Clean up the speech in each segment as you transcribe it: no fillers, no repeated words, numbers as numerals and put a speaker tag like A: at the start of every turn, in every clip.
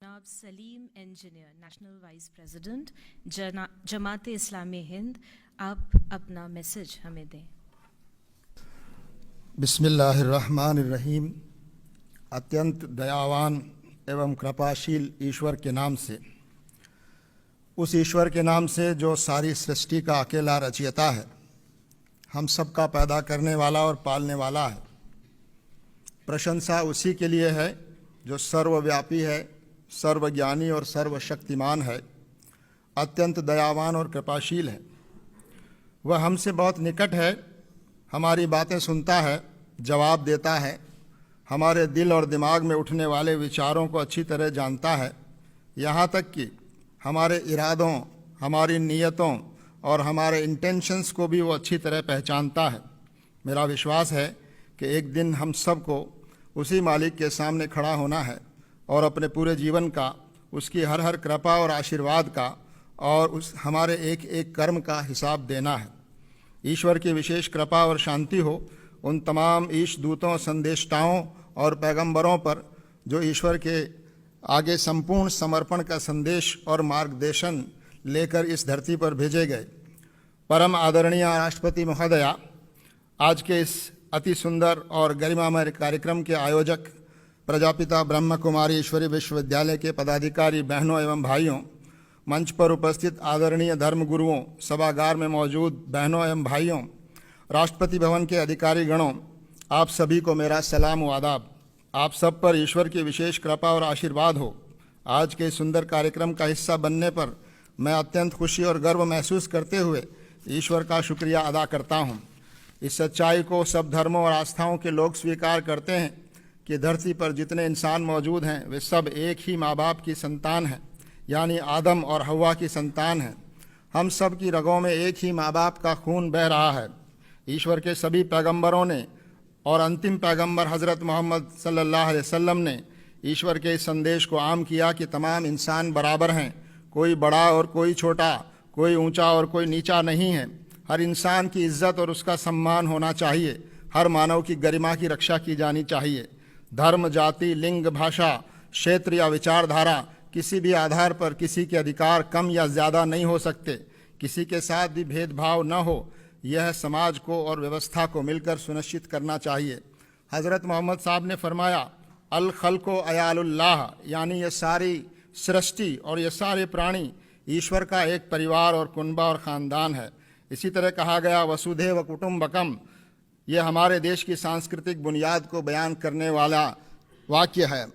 A: जनाब Salim engineer, national vice president Jamaat Islami Hind, आप अपना मैसेज हमें दें।
B: बिस्मिल्लाहिर्रहमानिर्रहीम। अत्यंत दयावान एवं कृपाशील ईश्वर के नाम से, उस ईश्वर के नाम से जो सारी सृष्टि का अकेला रचयिता है, हम सब का पैदा करने वाला और पालने वाला है। प्रशंसा उसी के लिए है जो सर्वव्यापी है, सर्वज्ञानी और सर्वशक्तिमान है, अत्यंत दयावान और कृपाशील है। वह हमसे बहुत निकट है, हमारी बातें सुनता है, जवाब देता है, हमारे दिल और दिमाग में उठने वाले विचारों को अच्छी तरह जानता है। यहाँ तक कि हमारे इरादों, हमारी नीयतों और हमारे इंटेंशंस को भी वो अच्छी तरह पहचानता है। मेरा विश्वास है कि एक दिन हम सब को उसी मालिक के सामने खड़ा होना है और अपने पूरे जीवन का, उसकी हर हर कृपा और आशीर्वाद का और उस हमारे एक एक कर्म का हिसाब देना है। ईश्वर की विशेष कृपा और शांति हो उन तमाम ईश दूतों, संदेष्टाओं और पैगंबरों पर जो ईश्वर के आगे संपूर्ण समर्पण का संदेश और मार्गदर्शन लेकर इस धरती पर भेजे गए। परम आदरणीय राष्ट्रपति महोदया, आज के इस अति सुंदर और गरिमामय कार्यक्रम के आयोजक, प्रजापिता ब्रह्म कुमारी ईश्वरी विश्वविद्यालय के पदाधिकारी बहनों एवं भाइयों, मंच पर उपस्थित आदरणीय धर्म गुरुओं, सभागार में मौजूद बहनों एवं भाइयों, राष्ट्रपति भवन के अधिकारी गणों, आप सभी को मेरा सलाम व आदाब। आप सब पर ईश्वर की विशेष कृपा और आशीर्वाद हो। आज के सुंदर कार्यक्रम का हिस्सा बनने पर मैं अत्यंत खुशी और गर्व महसूस करते हुए ईश्वर का शुक्रिया अदा करता हूँ। इस सच्चाई को सब धर्मों और आस्थाओं के लोग स्वीकार करते हैं कि धरती पर जितने इंसान मौजूद हैं वे सब एक ही माँ बाप की संतान हैं, यानी आदम और हव्वा की संतान हैं। हम सब की रगों में एक ही माँ बाप का खून बह रहा है। ईश्वर के सभी पैगंबरों ने और अंतिम पैगंबर हज़रत मोहम्मद सल्लल्लाहु अलैहि वसल्लम ने ईश्वर के इस संदेश को आम किया कि तमाम इंसान बराबर हैं, कोई बड़ा और कोई छोटा, कोई ऊंचा और कोई नीचा नहीं है। हर इंसान की इज्जत और उसका सम्मान होना चाहिए। हर मानव की गरिमा की रक्षा की जानी चाहिए। धर्म, जाति, लिंग, भाषा, क्षेत्र या विचारधारा किसी भी आधार पर किसी के अधिकार कम या ज़्यादा नहीं हो सकते। किसी के साथ भी भेदभाव न हो, यह समाज को और व्यवस्था को मिलकर सुनिश्चित करना चाहिए। हज़रत मोहम्मद साहब ने फरमाया, अल खल्को अयालुल्लाह, यानी ये सारी सृष्टि और ये सारे प्राणी ईश्वर का एक परिवार और कुनबा और ख़ानदान है। इसी तरह कहा गया, वसुधैव कुटुम्बकम, ये हमारे देश की सांस्कृतिक बुनियाद को बयान करने वाला वाक्य है।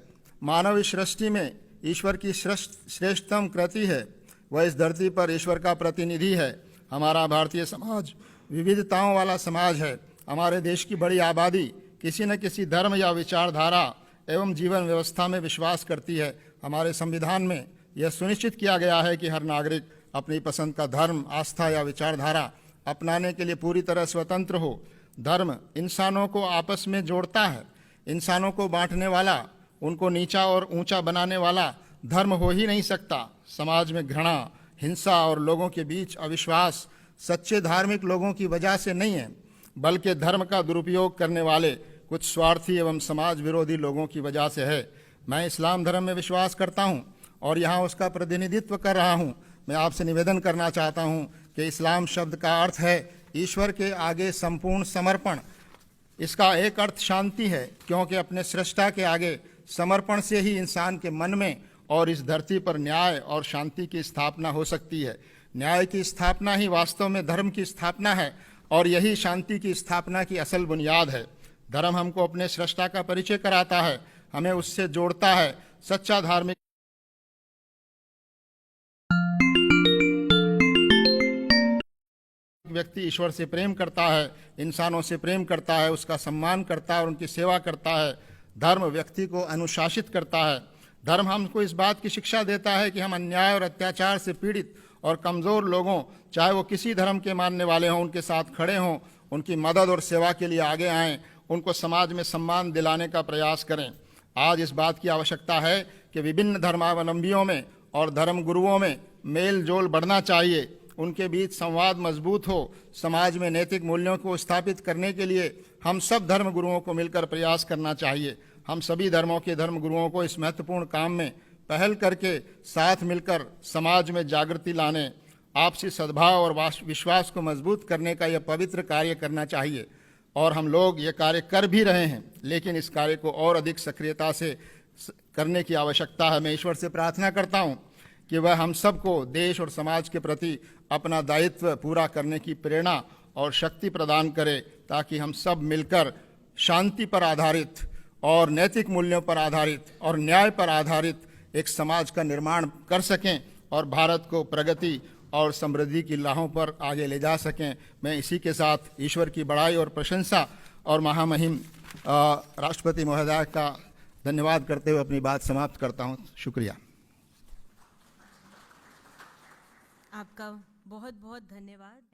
B: मानव इस सृष्टि में ईश्वर की श्रेष्ठतम कृति है। वह इस धरती पर ईश्वर का प्रतिनिधि है। हमारा भारतीय समाज विविधताओं वाला समाज है। हमारे देश की बड़ी आबादी किसी न किसी धर्म या विचारधारा एवं जीवन व्यवस्था में विश्वास करती है। हमारे संविधान में यह सुनिश्चित किया गया है कि हर नागरिक अपनी पसंद का धर्म, आस्था या विचारधारा अपनाने के लिए पूरी तरह स्वतंत्र हो। धर्म इंसानों को आपस में जोड़ता है। इंसानों को बांटने वाला, उनको नीचा और ऊंचा बनाने वाला धर्म हो ही नहीं सकता। समाज में घृणा, हिंसा और लोगों के बीच अविश्वास सच्चे धार्मिक लोगों की वजह से नहीं है, बल्कि धर्म का दुरुपयोग करने वाले कुछ स्वार्थी एवं समाज विरोधी लोगों की वजह से है। मैं इस्लाम धर्म में विश्वास करता हूँ और यहाँ उसका प्रतिनिधित्व कर रहा हूँ। मैं आपसे निवेदन करना चाहता हूँ कि इस्लाम शब्द का अर्थ है ईश्वर के आगे संपूर्ण समर्पण। इसका एक अर्थ शांति है, क्योंकि अपने सृष्टा के आगे समर्पण से ही इंसान के मन में और इस धरती पर न्याय और शांति की स्थापना हो सकती है। न्याय की स्थापना ही वास्तव में धर्म की स्थापना है और यही शांति की स्थापना की असल बुनियाद है। धर्म हमको अपने सृष्टा का परिचय कराता है, हमें उससे जोड़ता है। सच्चा धार्मिक व्यक्ति ईश्वर से प्रेम करता है, इंसानों से प्रेम करता है, उसका सम्मान करता है और उनकी सेवा करता है। धर्म व्यक्ति को अनुशासित करता है। धर्म हमको इस बात की शिक्षा देता है कि हम अन्याय और अत्याचार से पीड़ित और कमज़ोर लोगों, चाहे वो किसी धर्म के मानने वाले हों, उनके साथ खड़े हों, उनकी मदद और सेवा के लिए आगे आएँ, उनको समाज में सम्मान दिलाने का प्रयास करें। आज इस बात की आवश्यकता है कि विभिन्न धर्मावलंबियों में और धर्म गुरुओं में मेल जोल बढ़ना चाहिए, उनके बीच संवाद मजबूत हो। समाज में नैतिक मूल्यों को स्थापित करने के लिए हम सब धर्म गुरुओं को मिलकर प्रयास करना चाहिए। हम सभी धर्मों के धर्म गुरुओं को इस महत्वपूर्ण काम में पहल करके साथ मिलकर समाज में जागृति लाने, आपसी सद्भाव और विश्वास को मजबूत करने का यह पवित्र कार्य करना चाहिए। और हम लोग ये कार्य कर भी रहे हैं, लेकिन इस कार्य को और अधिक सक्रियता से करने की आवश्यकता है। मैं ईश्वर से प्रार्थना करता हूँ कि वह हम सबको देश और समाज के प्रति अपना दायित्व पूरा करने की प्रेरणा और शक्ति प्रदान करे, ताकि हम सब मिलकर शांति पर आधारित और नैतिक मूल्यों पर आधारित और न्याय पर आधारित एक समाज का निर्माण कर सकें और भारत को प्रगति और समृद्धि की राहों पर आगे ले जा सकें। मैं इसी के साथ ईश्वर की बड़ाई और प्रशंसा और महामहिम राष्ट्रपति महोदय का धन्यवाद करते हुए अपनी बात समाप्त करता हूँ। शुक्रिया।
A: आपका बहुत बहुत धन्यवाद।